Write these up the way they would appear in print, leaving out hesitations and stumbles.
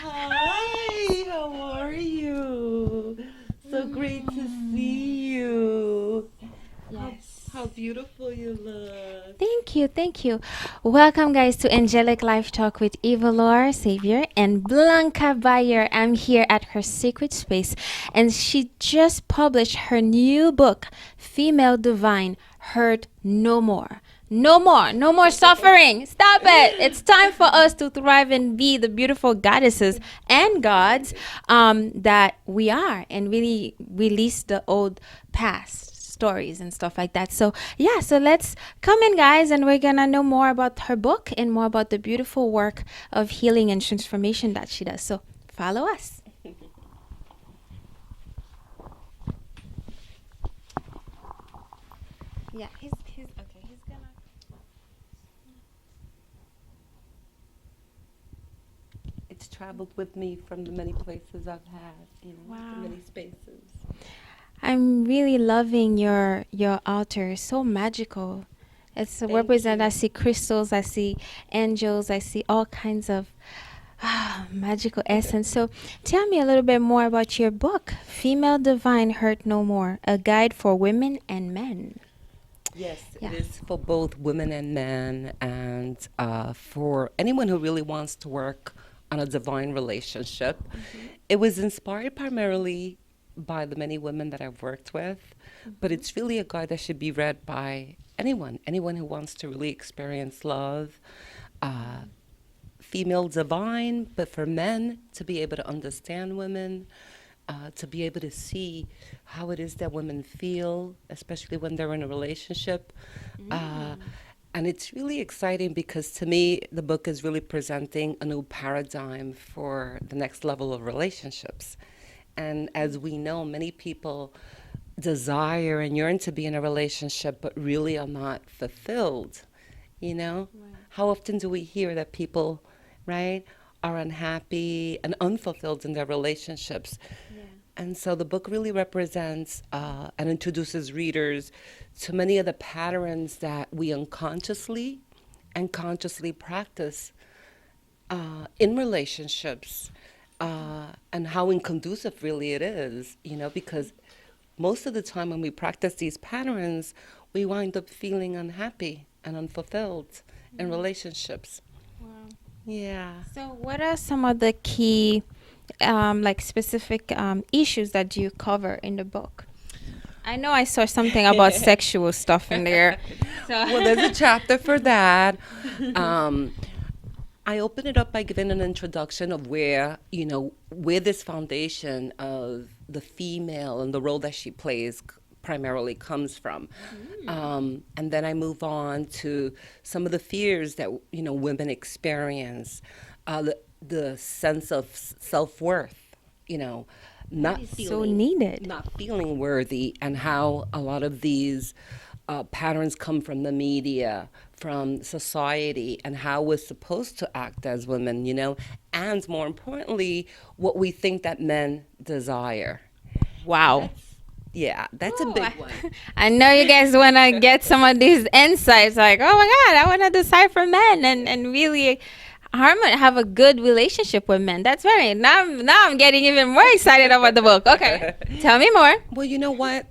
Hi, how are you? So great to see you. How, Yes. how beautiful you look. Thank you, thank you. Welcome, guys, to Angelic Life Talk with Evelor Savior and Blanca Beyar. I'm here at her secret space, and she just published her new book, Female Divine, Hurt No More. No more, no more suffering. Stop it. It's time for us to thrive and be the beautiful goddesses and gods that we are, and really release the old past stories and stuff like that. So yeah, so let's come in, guys, and we're gonna know more about her book and more about the beautiful work of healing and transformation that she does. So follow us. Yeah, he's okay. He's gonna. It's traveled with me from the many places I've had, the Wow. many spaces. I'm really loving your altar. So magical. It's Thank represent. I you. see crystals. I see angels. I see all kinds of magical essence. So tell me a little bit more about your book, Female Divine Hurt No More, a guide for women and men. Yes, it Yeah. is for both women and men, and for anyone who really wants to work on a divine relationship. It was inspired primarily by the many women that I've worked with, but it's really a guide that should be read by anyone who wants to really experience love. Uh, Female divine, but for men to be able to understand women, to be able to see how it is that women feel, especially when they're in a relationship. Uh, and it's really exciting because to me, the book is really presenting a new paradigm for the next level of relationships. And as we know, many people desire and yearn to be in a relationship, but really are not fulfilled. You know? Right. How often do we hear that people, right, are unhappy and unfulfilled in their relationships? Yeah. And so the book really represents and introduces readers to many of the patterns that we unconsciously and consciously practice in relationships, and how inconducive really it is, because most of the time when we practice these patterns, we wind up feeling unhappy and unfulfilled in relationships. Wow. Yeah. So, what are some of the key, like specific issues that you cover in the book? I know I saw something about sexual stuff in there. Well, there's a chapter for that. Um, I open it up by giving an introduction of where this foundation of the female and the role that she plays primarily comes from. And then I move on to some of the fears that, women experience, the sense of self-worth, you know, That not is so feeling needed. not feeling worthy, and how a lot of these patterns come from the media, from society, and how we're supposed to act as women, and more importantly, what we think that men desire. Wow. That's, yeah, that's a Ooh, big one. I know you guys want to get some of these insights. Like, oh my God, I want to decipher men and really have a good relationship with men. That's very now I'm getting even more excited about the book. Okay, tell me more. Well, you know what?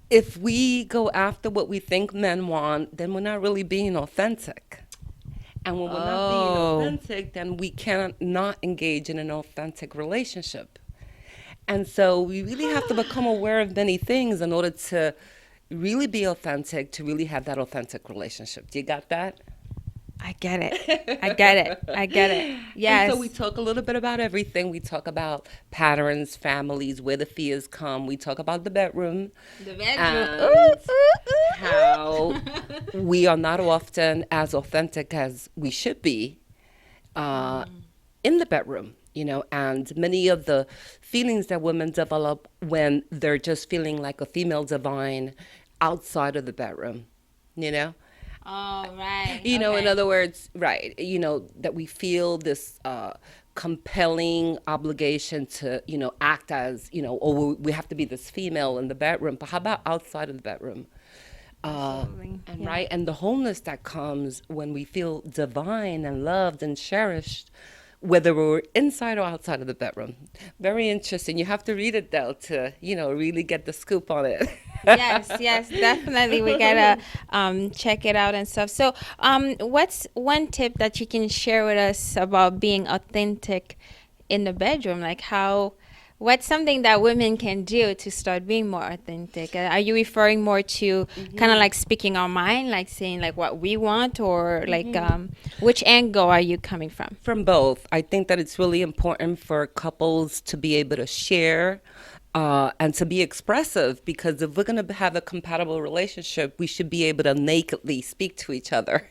If we go after what we think men want, then we're not really being authentic. And when we're not being Oh, authentic, then we cannot not engage in an authentic relationship. And so we really have to become aware of many things in order to really be authentic, to really have that authentic relationship. Do you got that? I get it. I get it. I get it. And so we Yes. talk a little bit about everything. We talk about patterns, families, where the fears come. We talk about the bedroom The bedroom. Ooh, and ooh, how ooh, ooh. we are not often as authentic as we should be in the bedroom, and many of the feelings that women develop when they're just feeling like a female divine outside of the bedroom, you know? Oh, right. In Okay. other words, right, that we feel this compelling obligation to, act as, or we have to be this female in the bedroom. But how about outside of the bedroom? Uh, Absolutely. and Yeah. right, and the wholeness that comes when we feel divine and loved and cherished whether we're inside or outside of the bedroom. Very interesting. You have to read it though to, really get the scoop on it. Yes, yes, definitely. We gotta check it out and stuff. So, what's one tip that you can share with us about being authentic in the bedroom? Like what's something that women can do to start being more authentic? Are you referring more to kind of like speaking our mind, like saying like what we want, or like which angle are you coming from? From both. I think that it's really important for couples to be able to share and to be expressive, because if we're going to have a compatible relationship, we should be able to nakedly speak to each other.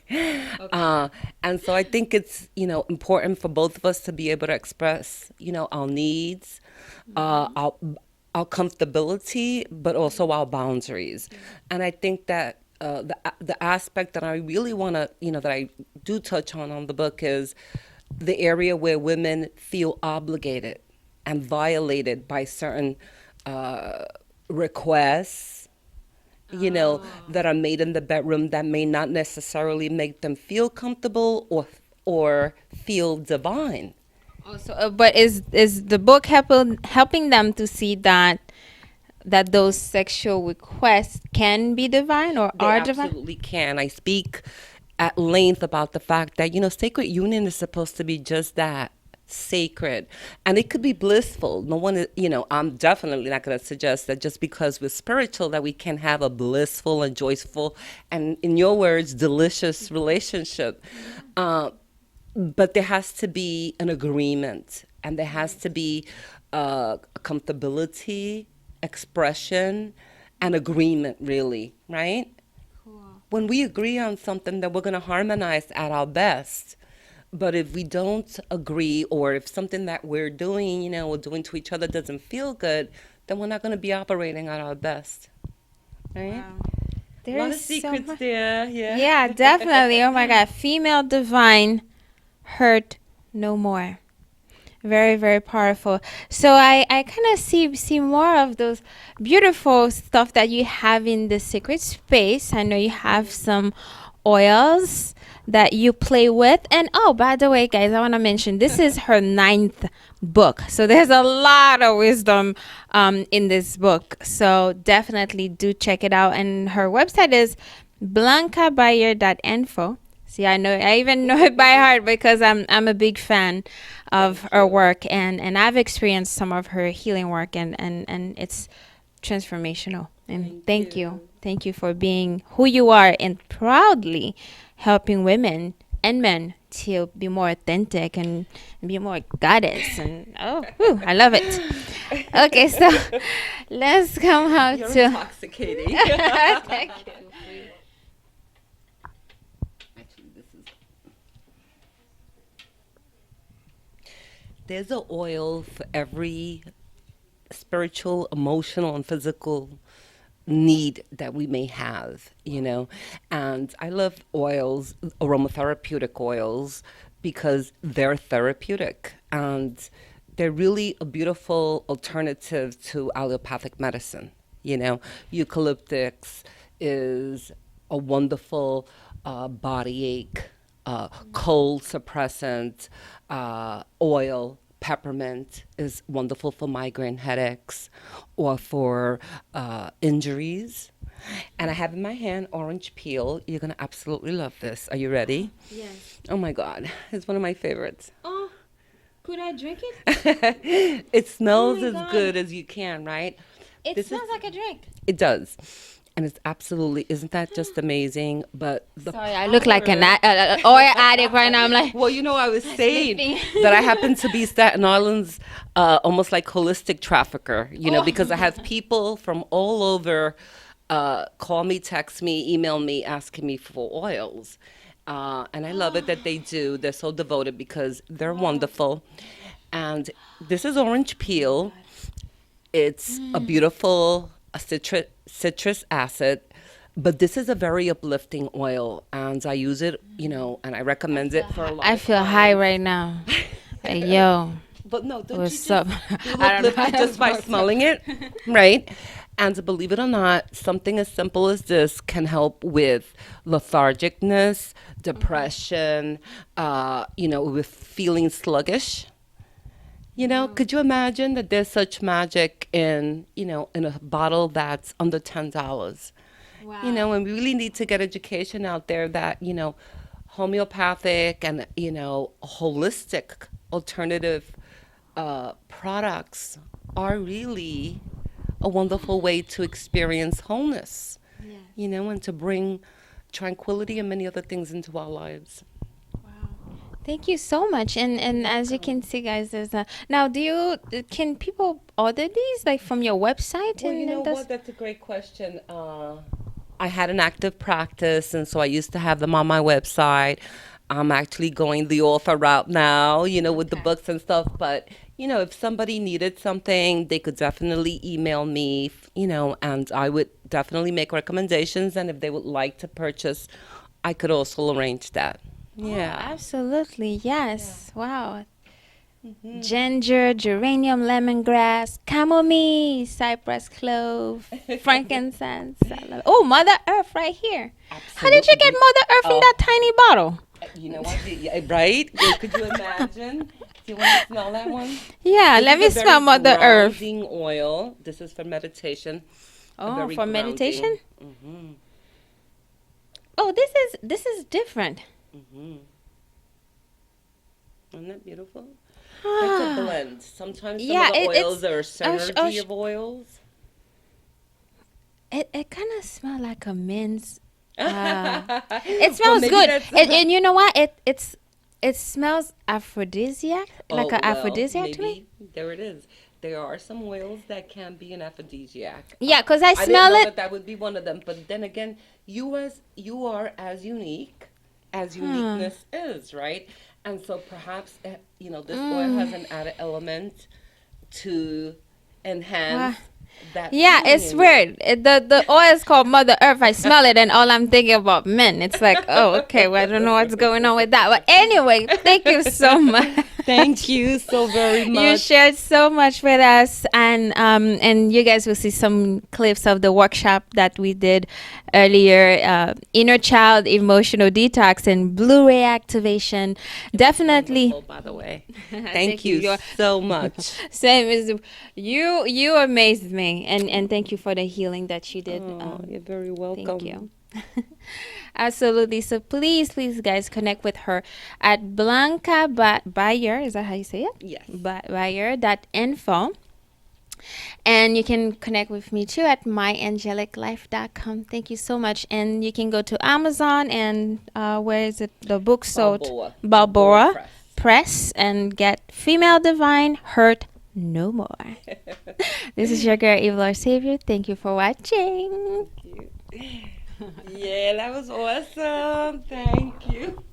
And so I think it's, important for both of us to be able to express, our needs, our comfortability, but also our boundaries. And I think that the aspect that I really want to, that I do touch on the book is the area where women feel obligated and violated by certain requests, that are made in the bedroom that may not necessarily make them feel comfortable or feel divine. Also, but is the book helping them to see that those sexual requests can be divine or They are divine? absolutely can. I speak at length about the fact that, sacred union is supposed to be just that, sacred. And it could be blissful. No one is, I'm definitely not going to suggest that just because we're spiritual that we can have a blissful and joyful and, in your words, delicious relationship. But there has to be an agreement, and there has to be comfortability, expression, and agreement, really, right? When we agree on something, that we're going to harmonize at our best. But if we don't agree, or if something that we're doing, or doing to each other doesn't feel good, then we're not going to be operating at our best, right? Wow. A There lot of is so secrets much. there, yeah. Yeah, definitely. Oh my God. Female divine, hurt no more. Very, very powerful. So I kind of see more of those beautiful stuff that you have in the secret space. I know you have some oils that you play with. And oh, by the way, guys, I want to mention this is her ninth book. So there's a lot of wisdom in this book. So definitely do check it out. And her website is blancabayer.info. See, I even know it by heart because I'm a big fan of her work, and I've experienced some of her healing work, and it's transformational. And thank you for being who you are and proudly helping women and men to be more authentic and be more goddess. And I love it. Okay, so let's come out You're to. intoxicating. Thank you. Actually, there's an oil for every spiritual, emotional, and physical need that we may have, And I love oils, aromatherapeutic oils, because they're therapeutic and they're really a beautiful alternative to allopathic medicine. Eucalyptus is a wonderful body ache, cold suppressant oil. Peppermint is wonderful for migraine headaches or for injuries. And I have in my hand orange peel. You're going to absolutely love this. Are you ready? Yes. Oh my God. It's one of my favorites. Oh, could I drink it? It smells my as God. good as you can, right? It This smells is- like a drink. It does. And it's absolutely, isn't that just amazing? But the Sorry, I look like an oil addict right now. I'm like, Well, I was saying sniffing. that I happen to be Staten Island's almost like holistic trafficker, because I have people from all over call me, text me, email me, asking me for oils. And I love it that they do. They're so devoted because they're wonderful. And this is orange peel. It's a beautiful citrus acid. But this is a very uplifting oil, and I use it, and I recommend it for a lot I of feel high clients. right now. Like, yo, But no, don't you what's just up? feel I don't know. uplifted just by smelling it, right? And believe it or not, something as simple as this can help with lethargicness, depression, with feeling sluggish. Could you imagine that there's such magic in a bottle that's under $10? And we really need to get education out there that, homeopathic and, holistic alternative products are really a wonderful way to experience wholeness, and to bring tranquility and many other things into our lives. Thank you so much. And as you can see, guys, there's a now. Can people order these like from your website? Well, you know what? That's a great question. I had an active practice, and so I used to have them on my website. I'm actually going the author route now, with the books and stuff. But, if somebody needed something, they could definitely email me, and I would definitely make recommendations. And if they would like to purchase, I could also arrange that. Yeah. Oh, absolutely. Yes. Yeah. Wow. Ginger, geranium, lemongrass, chamomile, cypress clove, frankincense. Oh, Mother Earth right here. Absolutely. How did you get Mother Earth in that tiny bottle? You know what? Right? Could you imagine? Do you want to smell that one? Yeah, let me smell Mother Earth. Oil. This is for meditation. Oh, for meditation? Mm-hmm. Oh, this is different. Mm-hmm. Isn't that beautiful? It's a blend. Sometimes some of the oils are synergy of oils. It kind of smells like a mint. It smells good. And you know what? It smells aphrodisiac, like an aphrodisiac to me. There it is. There are some oils that can be an aphrodisiac. Yeah, because I smell didn't know it. That would be one of them. But then again, you are as unique as uniqueness is, right? And so perhaps, this oil has an added element to enhance that. Yeah, it's weird. The oil is called Mother Earth. I smell it and all I'm thinking about men. It's like, oh, okay, well, I don't know what's going on with that. But anyway, thank you so much. Thank you so very much. You shared so much with us, and you guys will see some clips of the workshop that we did earlier, inner child emotional detax and Blu-ray activation. Definitely. By the way, thank you so much. Same as you amazed me, and thank you for the healing that you did. You're very welcome. Thank you. Absolutely. So please, guys, connect with her at Blanca Beyar. Is that how you say it? Yes. Beyar.info. And you can connect with me too at myangeliclife.com. Thank you so much. And you can go to Amazon and where is it? The book sold Balboa Press and get Female Divine Hurt No More. This is your girl Evelor Savior. Thank you for watching. Thank you. Yeah, that was awesome. Thank you.